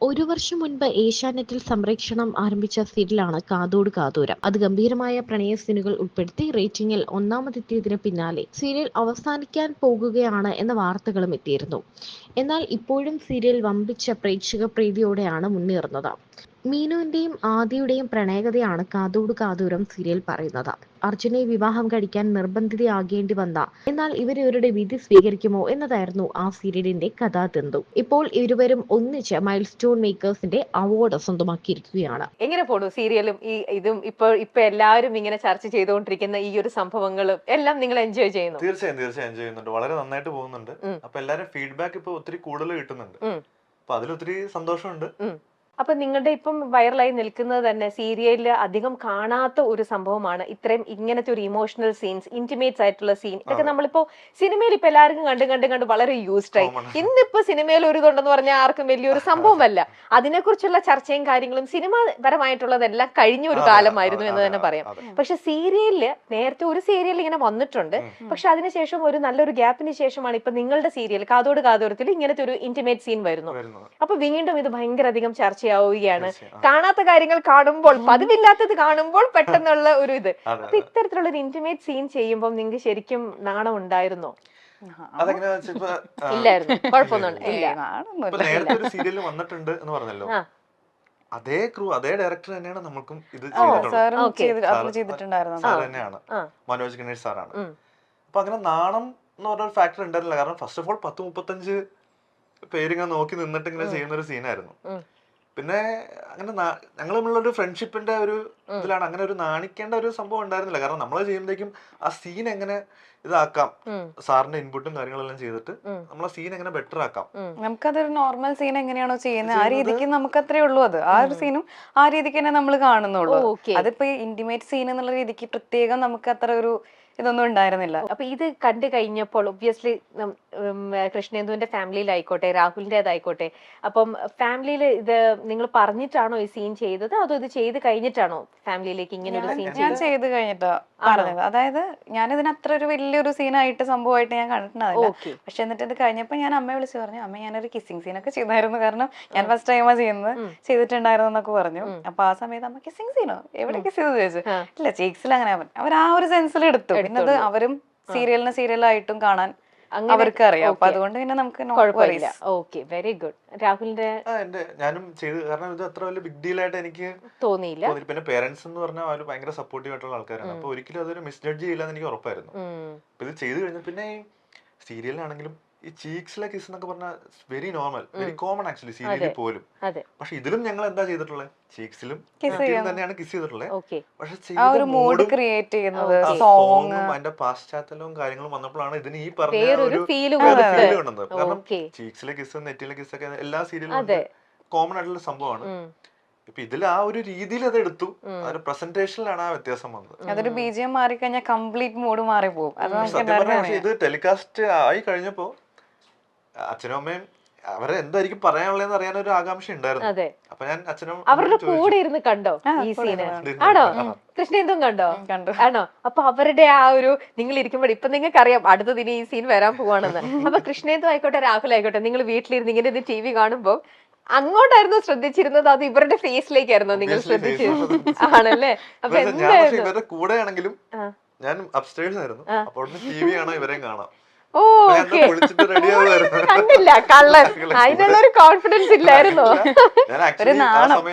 ഒരു വർഷം മുൻപ് ഏഷ്യാനെറ്റിൽ സംപ്രേക്ഷണം ആരംഭിച്ച സീരിയലാണ് കാതോട് കാതോരം. അത് ഗംഭീരമായ പ്രണയ സീനുകൾ ഉൾപ്പെടുത്തി റേറ്റിംഗിൽ ഒന്നാമതെത്തിയതിന് പിന്നാലെ സീരിയൽ അവസാനിക്കാൻ പോകുകയാണ് എന്ന വാർത്തകളും എത്തിയിരുന്നു. എന്നാൽ ഇപ്പോഴും സീരിയൽ വമ്പിച്ച പ്രേക്ഷക പ്രീതിയോടെയാണ് മുന്നേറുന്നത്. മീനുവിന്റെയും ആദിയുടെയും പ്രണയകഥയാണ് കാതോട് കാതോരം സീരിയൽ പറയുന്നത്. അർജുനെ വിവാഹം കഴിക്കാൻ നിർബന്ധിതയാകേണ്ടി വന്ന, എന്നാൽ ഇവരുടെ വിധി സ്വീകരിക്കുമോ എന്നതായിരുന്നു ആ സീരിയലിന്റെ കഥാതന്തു. ഇപ്പോൾ ഇരുവരും ഒന്നിച്ച് മൈൽ സ്റ്റോൺ മേക്കേഴ്സിന്റെ അവാർഡ് സ്വന്തമാക്കിയിരിക്കുകയാണ്. എങ്ങനെ പോണു സീരിയലും ഇതും ഇപ്പൊ എല്ലാവരും ഇങ്ങനെ ചർച്ച ചെയ്തുകൊണ്ടിരിക്കുന്ന ഈ ഒരു സംഭവങ്ങളും എല്ലാം നിങ്ങൾ എൻജോയ് ചെയ്യുന്നു? തീർച്ചയായും എൻജോയ് ചെയ്യുന്നുണ്ട്. വളരെ നന്നായിട്ട് പോകുന്നുണ്ട്. അപ്പൊ എല്ലാരും ഫീഡ്ബാക്ക് ഇപ്പൊ ഒത്തിരി കൂടുതൽ കിട്ടുന്നുണ്ട്. അപ്പൊ അതിലൊത്തിരി സന്തോഷമുണ്ട്. അപ്പൊ നിങ്ങളുടെ ഇപ്പം വൈറലായി നിൽക്കുന്നത് തന്നെ സീരിയലിൽ അധികം കാണാത്ത ഒരു സംഭവമാണ് ഇത്രയും ഇങ്ങനത്തെ ഒരു ഇമോഷണൽ സീൻസ്, ഇന്റിമേറ്റ്സ് ആയിട്ടുള്ള സീൻ. ഇതൊക്കെ നമ്മളിപ്പോ സിനിമയിൽ ഇപ്പൊ എല്ലാവർക്കും കണ്ട് വളരെ യൂസ്ഡ് ആയി. ഇന്നിപ്പോ സിനിമയിൽ ഒരു ഇതുണ്ടെന്ന് പറഞ്ഞാൽ ആർക്കും വലിയൊരു സംഭവമല്ല. അതിനെക്കുറിച്ചുള്ള ചർച്ചയും കാര്യങ്ങളും സിനിമ പരമായിട്ടുള്ളതെല്ലാം കഴിഞ്ഞ ഒരു കാലമായിരുന്നു എന്ന് തന്നെ പറയാം. പക്ഷെ സീരിയലില് നേരത്തെ ഒരു സീരിയൽ ഇങ്ങനെ വന്നിട്ടുണ്ട്. പക്ഷെ അതിനുശേഷം ഒരു നല്ലൊരു ഗ്യാപ്പിന് ശേഷമാണ് ഇപ്പൊ നിങ്ങളുടെ സീരിയൽ കാതോട് കാതോരത്തിൽ ഇങ്ങനത്തെ ഒരു ഇന്റിമേറ്റ് സീൻ വരുന്നു. അപ്പൊ വീണ്ടും ഇത് ഭയങ്കര അധികം ചർച്ചയാവുകയാണ്. കാണാത്ത കാര്യങ്ങൾ കാണുമ്പോൾ, പതിവില്ലാത്തത് കാണുമ്പോൾ പെട്ടെന്നുള്ള ഒരു ഇത്. അപ്പൊ ഇത്തരത്തിലുള്ള ഒരു ഇന്റിമേറ്റ് സീൻ ചെയ്യുമ്പോൾ നിങ്ങൾക്ക് ശരിക്കും നാണം ഉണ്ടായിരുന്നോ? ഇല്ലായിരുന്നു, കുഴപ്പമൊന്നും ഇല്ല. നേരത്തെ ഒരു സീരിയൽ വന്നിട്ടുണ്ട് എന്ന് പറഞ്ഞല്ലോ, അതേ ക്രൂ അതേ ഡയറക്ടർ തന്നെയാണ് നമുക്കും ഇത് ചെയ്തിട്ടുണ്ടായിരുന്നത്. സാർ തന്നെയാണ്, മനോജ് ഗണേഷ് സാറാണ്. അപ്പൊ അങ്ങനെ നാണം എന്ന് പറഞ്ഞ ഒരു ഫാക്ടർ ഉണ്ടായിരുന്നില്ല. കാരണം ഫസ്റ്റ് ഓഫ് ഓൾ 10-35 പേരിങ്ങനെ നോക്കി നിന്നിട്ട് ഇങ്ങനെ ചെയ്യുന്ന ഒരു സീനായിരുന്നു. പിന്നെ അങ്ങനെ ഞങ്ങൾ തമ്മിലുള്ള ഒരു ഫ്രണ്ട്ഷിപ്പിന്റെ ഒരു ഇതിലാണ് അങ്ങനെ ഒരു നാണിക്കേണ്ട ഒരു സംഭവം ഉണ്ടായിരുന്നില്ല. കാരണം നമ്മൾ ചെയ്യുമ്പോഴേക്കും ആ സീൻ എങ്ങനെ ഇതാക്കാം, സാറിന്റെ ഇൻപുട്ടും കാര്യങ്ങളെല്ലാം ചെയ്തിട്ട് നമ്മളെ സീൻ എങ്ങനെ ബെറ്റർ ആക്കാം. നമുക്കതൊരു നോർമൽ സീൻ എങ്ങനെയാണോ ചെയ്യുന്നത് ആ രീതിക്ക് നമുക്ക് അത്രേ ഉള്ളൂ. അത് ആ ഒരു സീനും ആ രീതിക്ക് തന്നെ നമ്മൾ കാണുന്നുള്ളൂ. അതിപ്പോ ഇന്റിമേറ്റ് സീൻ എന്നുള്ള രീതിക്ക് പ്രത്യേകം നമുക്ക് അത്ര ഒരു ഇതൊന്നും ഉണ്ടായിരുന്നില്ല. അപ്പൊ ഇത് കണ്ടു കഴിഞ്ഞപ്പോൾ ഒബ്വിയസ്ലി കൃഷ്ണേന്ദുവിന്റെ ഫാമിലിയിലായിക്കോട്ടെ, രാഹുലിന്റേതായിക്കോട്ടെ, അപ്പം ഫാമിലിയിൽ ഇത് നിങ്ങൾ പറഞ്ഞിട്ടാണോ ഈ സീൻ ചെയ്തത്, അതോ ഇത് ചെയ്ത് കഴിഞ്ഞിട്ടാണോ ഫാമിലിയിലേക്ക് ഇങ്ങനെ ഒരു സീൻ? ഞാൻ ചെയ്ത് കഴിഞ്ഞിട്ടാ പറഞ്ഞത്. അതായത് ഞാൻ ഇതിന് അത്ര ഒരു വലിയൊരു സീനായിട്ട് സംഭവമായിട്ട് ഞാൻ കണ്ടിട്ടുണ്ടാവില്ല. പക്ഷെ എന്നിട്ട് ഇത് കഴിഞ്ഞപ്പോ ഞാൻ അമ്മയെ വിളിച്ച് പറഞ്ഞു, അമ്മ ഞാനൊരു കിസ്സിങ് സീനൊക്കെ ചെയ്തായിരുന്നു, കാരണം ഞാൻ ഫസ്റ്റ് ടൈമാ ചെയ്യുന്നത്, ചെയ്തിട്ടുണ്ടായിരുന്നു എന്നൊക്കെ പറഞ്ഞു. അപ്പൊ ആ സമയത്ത് അമ്മ കിസ്സിങ് സീനോ എവിടെ കിസ് ചെയ്ത് ചോദിച്ചു. ഇല്ല, ചേക്സിൽ അങ്ങനെ അവർ ആ ഒരു സെൻസിൽ എടുത്തു. പിന്നെ അത് അവരും സീരിയലായിട്ടും കാണാൻ അവർക്ക് അറിയാം. അപ്പൊ അതുകൊണ്ട് പിന്നെ നമുക്ക് കുഴപ്പമില്ല. Okay, very good. രാഹുലിന്റെ ഞാനും ചെയ്ത്, കാരണം ഇത് അത്ര വലിയ ബിഗ് ഡീൽ ആയിട്ട് എനിക്ക് തോന്നിയില്ല. പിന്നെ പേരൻസ് എന്ന് പറഞ്ഞാൽ അവർ ഭയങ്കര സപ്പോർട്ടീവ് ആയിട്ടുള്ള ആൾക്കാരാണ്. അപ്പൊ ഒരിക്കലും അതൊരു മിസ്ജഡ്ജ് ചെയ്യില്ല എന്ന് എനിക്ക് ഉറപ്പായിരുന്നു. ഇത് ചെയ്ത് കഴിഞ്ഞ പിന്നെ സീരിയലാണെങ്കിലും ഈ ചീക്സിലെ കിസ് എന്നൊക്കെ പറഞ്ഞാൽ very normal, very common actually സീരിയലിൽ പോലും. പക്ഷെ ഇതിലും ഞങ്ങൾ എന്താ ചെയ്തിട്ടുള്ളത്, ചീക്സിലും തന്നെയാണ് കിസ് ചെയ്തിട്ടുള്ളത്. പക്ഷെ സോങ്ങും അതിന്റെ പാശ്ചാത്തലവും കാര്യങ്ങളും വന്നപ്പോഴാണ് ഇതിന് ഈ പറഞ്ഞ ഒരു ഫീല് കൊണ്ടത്. കാരണം ചീക്സിലെ കിസ്, നെറ്റിലെ കിസ് ഒക്കെ എല്ലാ സീരിയലും കോമൺ ആയിട്ടുള്ള സംഭവമാണ്. ഇപ്പൊ ഇതിൽ ആ ഒരു രീതിയിൽ അത് എടുത്തു, ഒരു പ്രസന്റേഷനിലാണ് ആ വ്യത്യാസം വന്നത്. അതൊരു ബിജിഎം മാറി കഴിഞ്ഞാൽ കംപ്ലീറ്റ് മൂഡ് മാറി പോകും. സത്യം പറഞ്ഞാൽ ഇത് ടെലികാസ്റ്റ് ആയി കഴിഞ്ഞപ്പോ അച്ഛനും അമ്മയും അവരെ എന്തായിരിക്കും പറയാനുള്ളതെന്ന് അറിയാൻ ഒരു ആകാംക്ഷ ഉണ്ടായിരുന്നു. അപ്പൊ ഞാൻ അച്ഛനും അവരുടെ കൂടെ ഇരുന്ന് കണ്ടോ ഈ സീന്? ആണോ? കൃഷ്ണേന്ദും കണ്ടോ? ആണോ? അപ്പൊ അവരുടെ ആ ഒരു നിങ്ങൾ ഇരിക്കുമ്പോൾ ഇപ്പൊ നിങ്ങൾക്ക് അറിയാം അടുത്തത് ഇനി ഈ സീൻ വരാൻ പോവാണെന്ന്. അപ്പൊ കൃഷ്ണേന്ദു ആയിക്കോട്ടെ, രാഹുൽ ആയിക്കോട്ടെ, നിങ്ങൾ വീട്ടിലിരുന്ന് ഇങ്ങനെ ഇത് TV കാണുമ്പോ അങ്ങോട്ടായിരുന്നു ശ്രദ്ധിച്ചിരുന്നത്, അത് ഇവരുടെ ഫേസിലേക്കായിരുന്നോ നിങ്ങൾ ശ്രദ്ധിച്ചിരുന്നത്? ആണല്ലേ? അപ്പൊ ഇവരുടെ കൂടെ ആണെങ്കിലും ഞാൻ അപ്സ്റ്റേഴ്സ് ആയിരുന്നു, അപ്പോൾ TV കാണാൻ ഇവരെയും കാണാം. കണ്ടില്ല കള്ളൻ, അതിനുള്ള ഒരു കോൺഫിഡൻസ് ഇല്ലായിരുന്നോ?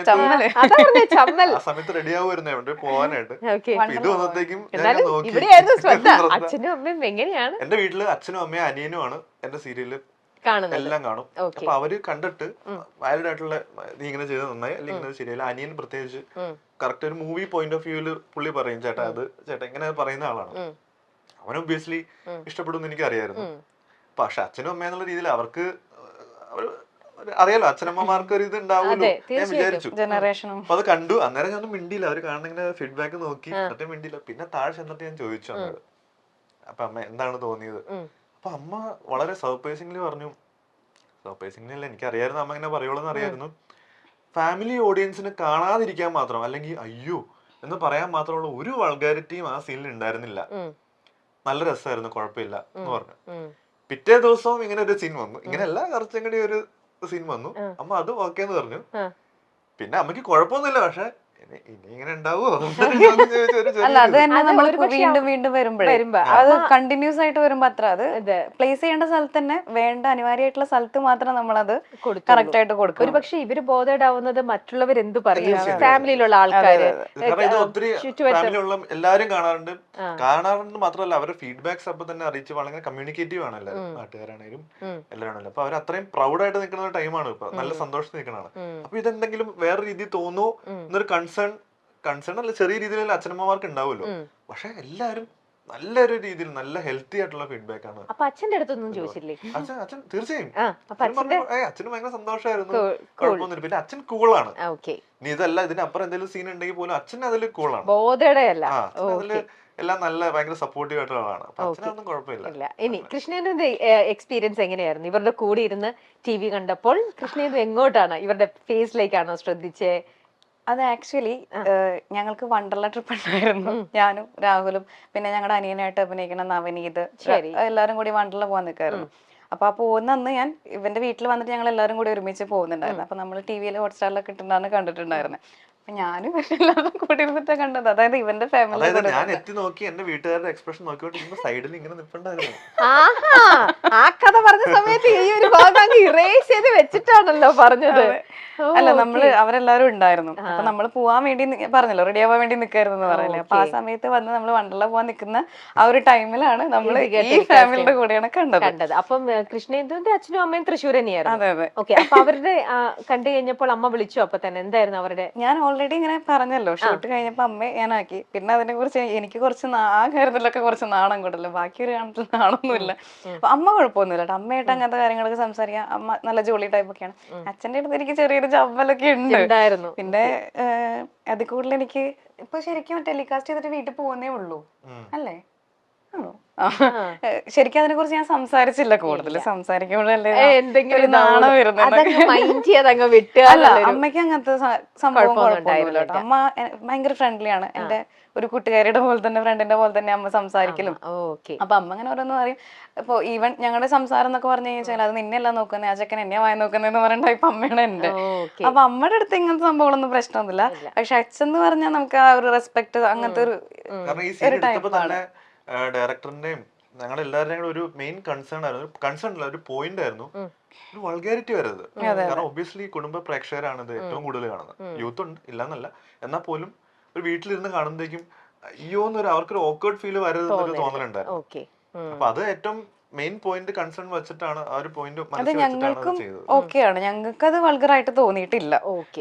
സമയത്ത് റെഡി ആവുമായിരുന്നു പോവാനായിട്ട്. ഇവിടെയായിരുന്നു ശ്രദ്ധ. അച്ഛനും അമ്മയും എങ്ങനെയാണ്? എന്റെ വീട്ടില് അച്ഛനും അമ്മയും അനിയനും ആണ് എന്റെ സീരിയല് എല്ലാം കാണും. അപ്പൊ അവര് കണ്ടിട്ട് വാലിഡ് ആയിട്ടുള്ള നീ ഇങ്ങനെ ചെയ്ത് നന്നായി, അല്ലെങ്കിൽ ഇങ്ങനെ ശരിയല്ല. അനിയൻ പ്രത്യേകിച്ച് കറക്റ്റ് ഒരു മൂവി പോയിന്റ് ഓഫ് വ്യൂല് പുള്ളി പറയും, ചേട്ടാ അത് ചേട്ടാ ഇങ്ങനെ പറയുന്ന ആളാണ്. അവൻ ഒബ്വിയസ്ലി ഇഷ്ടപ്പെടുമെന്ന് എനിക്ക് അറിയായിരുന്നു. പക്ഷെ അച്ഛനും അമ്മ എന്നുള്ള രീതിയിൽ അവർക്ക് അറിയാലോ, അച്ഛനമ്മമാർക്ക് ഒരു ഇത് ഉണ്ടാവുമല്ലോ ഞാൻ വിചാരിച്ചു. അപ്പൊ അത് കണ്ടു. അന്നേരം ഞാൻ മിണ്ടിയില്ല. അവര് കാണുന്ന ഫീഡ്ബാക്ക് നോക്കി എന്നിട്ട് മിണ്ടിയില്ല. പിന്നെ താഴെ ചെന്നിട്ട് ഞാൻ ചോദിച്ചു അമ്മയോട്, അപ്പൊ അമ്മ എന്താണ് തോന്നിയത്? അപ്പൊ അമ്മ വളരെ സർപ്രൈസിംഗ്ലി പറഞ്ഞു, സർപ്രൈസിംഗ്ലി അല്ല, എനിക്കറിയായിരുന്നു അമ്മ ഇങ്ങനെ പറയുള്ളൂ അറിയായിരുന്നു, ഫാമിലി ഓഡിയൻസിന് കാണാതിരിക്കാൻ മാത്രം അല്ലെങ്കിൽ അയ്യോ എന്ന് പറയാൻ മാത്രമുള്ള ഒരു വൾഗാരിറ്റിയും ആ സീനിൽ ഉണ്ടായിരുന്നില്ല. നല്ല രസമായിരുന്നു, കുഴപ്പമില്ല എന്ന് പറഞ്ഞു. പിറ്റേ ദിവസവും ഇങ്ങനെ ഒരു സീൻ വന്നു. ഇങ്ങനെയല്ല, കുറച്ചും കൂടി ഒരു സീൻ വന്നു. അമ്മ അത് ഓക്കെ എന്ന് പറഞ്ഞു. പിന്നെ അമ്മയ്ക്ക് കുഴപ്പമൊന്നുമില്ല, പക്ഷെ ഇനി ഇങ്ങനെ ഉണ്ടാവുമോ അല്ല അത് തന്നെ നമ്മൾ വീണ്ടും വീണ്ടും വരുമ്പോഴേ അത് കണ്ടിന്യൂസ് ആയിട്ട് വരുമ്പോ അത്ര അത് പ്ലേസ് ചെയ്യേണ്ട സ്ഥലത്ത് തന്നെ വേണ്ട അനിവാര്യമായിട്ടുള്ള സ്ഥലത്ത് മാത്രം നമ്മളത് കറക്റ്റ് ആയിട്ട് കൊടുക്കും. ഒരു പക്ഷെ ഇവര് ബോധേഡ് ആവുന്നത് മറ്റുള്ളവർ എന്ത് പറയും, ഫാമിലിയിലുള്ള ആൾക്കാര്, ഇത് ഒത്തിരി ഫാമിലിയുള്ള എല്ലാരും കാണാറുണ്ട് മാത്രമല്ല അവരുടെ ഫീഡ്ബാക്സ് അപ്പൊ തന്നെ അറിയിച്ച് വളരെ കമ്മ്യൂണിക്കേറ്റീവ് ആണ് എല്ലാവരും, നാട്ടുകാരാണേലും എല്ലാവരാണല്ലോ. അപ്പൊ അവർ അത്രയും പ്രൗഡായിട്ട് നിൽക്കുന്ന ടൈമാണ് ഇപ്പൊ, നല്ല സന്തോഷത്തിൽ നിൽക്കണതാണ്. അപ്പൊ ഇതെന്തെങ്കിലും വേറെ രീതിയിൽ തോന്നുന്നു എന്നൊരു കൺസേൺ അല്ല, ചെറിയ രീതിയിൽ അച്ഛനമ്മമാർക്ക് ഉണ്ടാവുമല്ലോ. പക്ഷെ എല്ലാരും നല്ലൊരു രീതിയിൽ നല്ല ഹെൽത്തി ആയിട്ടുള്ള ഫീഡ്ബാക്ക് ആണ്. അപ്പൊ അച്ഛന്റെ അടുത്തൊന്നും ചോദിച്ചില്ലേ? അച്ഛൻ തീർച്ചയായും അച്ഛന് ഭയങ്കര സന്തോഷമായിരുന്നു, കുഴപ്പമൊന്നുമില്ല. പിന്നെ അച്ഛൻ കൂളാണ്. നീ ഇതല്ല ഇതിനപ്പുറം എന്തെങ്കിലും സീൻ ഉണ്ടെങ്കിൽ പോലും അച്ഛൻ അതിൽ കൂളാണ്, അതില് എല്ലാം നല്ല ഭയങ്കര സപ്പോർട്ടീവ് ആയിട്ടുള്ള ആളാണ്. അച്ഛനൊന്നും കുഴപ്പമില്ല. ഇനി കൃഷ്ണേന്ദുവിന്റെ എക്സ്പീരിയൻസ് എങ്ങനെയായിരുന്നു? ഇവരുടെ കൂടെ ഇരുന്ന് TV കണ്ടപ്പോൾ കൃഷ്ണേന്ദു എങ്ങോട്ടാണ്, ഇവരുടെ ഫേസിലേക്കാണോ ശ്രദ്ധിച്ചേ? അത് ആക്ച്വലി ഞങ്ങൾക്ക് വണ്ടർല ട്രിപ്പ് ഉണ്ടായിരുന്നു. ഞാനും രാഹുലും പിന്നെ ഞങ്ങളുടെ അനിയനായിട്ട് അഭിനയിക്കുന്ന നവനീത് എല്ലാരും കൂടി വണ്ടർല പോകാൻ നിൽക്കായിരുന്നു. അപ്പൊ ആ പോകുന്ന അന്ന് ഞാൻ ഇവന്റെ വീട്ടിൽ വന്നിട്ട് ഞങ്ങൾ എല്ലാവരും കൂടി ഒരുമിച്ച് പോകുന്നുണ്ടായിരുന്നു. അപ്പൊ നമ്മൾ TV-യിൽ ഹോട്ട്സ്റ്റാറിലൊക്കെ ഇട്ടുണ്ടാണ് കണ്ടിട്ടുണ്ടായിരുന്നത്. അപ്പൊ ഞാനും എല്ലാവരും കൂടി ഇരുന്നിട്ടാ കണ്ടത്. അതായത് ഇവന്റെ ഫാമിലി ഞാൻ എത്തി നോക്കി എന്റെ വീട്ടുകാരുടെ എക്സ്പ്രഷൻ നോക്കിയോണ്ടിരുന്ന സൈഡിൽ ഇങ്ങനെ നിൽപ്പുണ്ടായിരുന്നു. ആ കഥ പറഞ്ഞ സമയത്ത് ഈ ഒരു ഭാഗം ഇറേസ് ചെയ്ത് വെച്ചിട്ടാണല്ലോ പറഞ്ഞത്. അല്ല നമ്മള് അവരെല്ലാരും ഉണ്ടായിരുന്നു. അപ്പൊ നമ്മള് പോവാൻ വേണ്ടി പറഞ്ഞല്ലോ, റെഡി ആവാൻ വേണ്ടി നിൽക്കായിരുന്നു എന്ന് പറഞ്ഞില്ലേ. അപ്പൊ ആ സമയത്ത് വന്ന് നമ്മൾ വണ്ടർല പോവാൻ നിൽക്കുന്ന ആ ഒരു ടൈമിലാണ് നമ്മൾ ഈ ഫാമിലിയുടെ കൂടെയാണ് കണ്ടത്. അപ്പം കൃഷ്ണേന്ദുവിന്റെ അച്ഛനും അമ്മയും തൃശ്ശൂർ തന്നെയായിരുന്നു. അതെ അതെ. ഓക്കെ, അപ്പൊ അവരുടെ കണ്ടു കഴിഞ്ഞപ്പോൾ അമ്മ വിളിച്ചു. അപ്പൊ തന്നെ എന്തായിരുന്നു അവരുടെ? ഞാൻ ഓൾറെഡി ഇങ്ങനെ പറഞ്ഞല്ലോ, ഷൂട്ട് കഴിഞ്ഞപ്പോ അമ്മയെ ഞാനാക്കി. പിന്നെ അതിനെ കുറിച്ച് എനിക്ക് കുറച്ച് ആ കാര്യത്തിലൊക്കെ കുറച്ച് നാണം കൂടല്ലോ, ബാക്കി ഒരു കാണത്തിൽ നാണൊന്നുമില്ല. അപ്പൊ അമ്മ കുഴപ്പമൊന്നുമില്ല, അമ്മയായിട്ട് അങ്ങനത്തെ കാര്യങ്ങളൊക്കെ സംസാരിക്കാം. അമ്മ നല്ല ജോളി ടൈപ്പ് ഒക്കെയാണ്. അച്ഛൻ്റെ അടുത്ത് എനിക്ക് ചെറിയൊരു ചമ്മലൊക്കെ ഉണ്ടായിരുന്നു. പിന്നെ അതിൽ കൂടുതൽ എനിക്ക് ഇപ്പൊ ശരിക്കും ടെലികാസ്റ്റ് ചെയ്തിട്ട് വീട്ടിൽ പോകുന്നേ ഉള്ളൂ അല്ലേ? ആണോ? ശരിക്കും അതിനെ കുറിച്ച് ഞാൻ സംസാരിച്ചില്ല. കൂടുതൽ സംസാരിക്കുമ്പോഴല്ലേ എന്തെങ്കിലും നാണം വരുന്നത്. അല്ല, അമ്മയ്ക്ക് അങ്ങനത്തെ സംഭവം കുഴപ്പമൊന്നുമില്ല കേട്ടോ. അമ്മ ഭയങ്കര ഫ്രണ്ട്ലിയാണ്. എന്റെ ഒരു കൂട്ടുകാരിയുടെ പോലെ തന്നെ, ഫ്രണ്ടിന്റെ പോലെ തന്നെ അമ്മ സംസാരിക്കലും. അപ്പൊ അമ്മ അങ്ങനെ ഓരോന്ന് പറയും. ഇപ്പൊ ഈവൻ ഞങ്ങളുടെ സംസാരം എന്നൊക്കെ പറഞ്ഞു കഴിഞ്ഞാൽ അത് നിന്നെയല്ല നോക്കുന്നത്, ആ ചെക്കൻ എന്നെ വായ നോക്കുന്നതെന്ന് പറഞ്ഞ ടൈപ്പ് അമ്മയാണ് എന്റെ. അപ്പൊ അമ്മയുടെ അടുത്ത് ഇങ്ങനത്തെ സംഭവങ്ങളൊന്നും പ്രശ്നമൊന്നുമില്ല. പക്ഷെ അച്ഛൻ എന്ന് പറഞ്ഞാൽ നമുക്ക് ആ ഒരു റെസ്പെക്ട് അങ്ങനത്തെ ഒരു ടൈപ്പാണ്. ഡയറക്ടറിന്റെയും ഞങ്ങളുടെ എല്ലാവരുടെയും കൂടെ ഒരു മെയിൻ കൺസേൺ ആയിരുന്നു, കൺസേൺ അല്ല ഒരു പോയിന്റ് ആയിരുന്നു, ഒരു വൾഗാരിറ്റി വരരുത്. കാരണം ഒബ്വിയസ്ലി കുടുംബ പ്രേക്ഷകരാണ് ഇത് ഏറ്റവും കൂടുതൽ കാണുന്നത്. യൂത്ത് ഉണ്ട് ഇല്ലാന്നല്ല, എന്നാൽ പോലും ഒരു വീട്ടിലിരുന്ന് കാണുമ്പോഴേക്കും അയ്യോ എന്നൊരു അവർക്കൊരു ഓക്വേർഡ് ഫീൽ വരരുതെന്നൊരു തോന്നലുണ്ടായിരുന്നു. അപ്പൊ അത് ഏറ്റവും മെയിൻ പോയിന്റ് കൺസേൺ വെച്ചിട്ടാണ് ആ ഒരു പോയിന്റ്. അത് ഞങ്ങൾക്കും ഓക്കെയാണ്, ഞങ്ങൾക്ക് അത് വൾഗറായിട്ട് തോന്നിയിട്ടില്ല.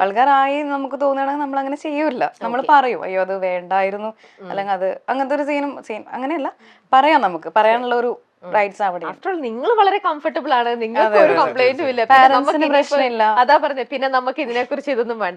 വൾഗറായി നമുക്ക് തോന്നുകയാണെങ്കിൽ നമ്മൾ അങ്ങനെ ചെയ്യൂല. നമ്മൾ പറയും അയ്യോ അത് വേണ്ടായിരുന്നു, അല്ലെങ്കിൽ അത് അങ്ങനത്തെ ഒരു സീൻ അങ്ങനെയല്ല പറയാം, നമുക്ക് പറയാനുള്ള ഒരു റൈറ്റ്സ് അവിടെ. നിങ്ങൾ വളരെ കംഫർട്ടബിൾ ആണ്, നിങ്ങൾക്ക് ഒരു കംപ്ലൈന്റും ഇല്ല, അതാ പറഞ്ഞത്. പിന്നെ നമുക്ക് ഇതിനെ കുറിച്ച് ഇതൊന്നും വേണ്ട.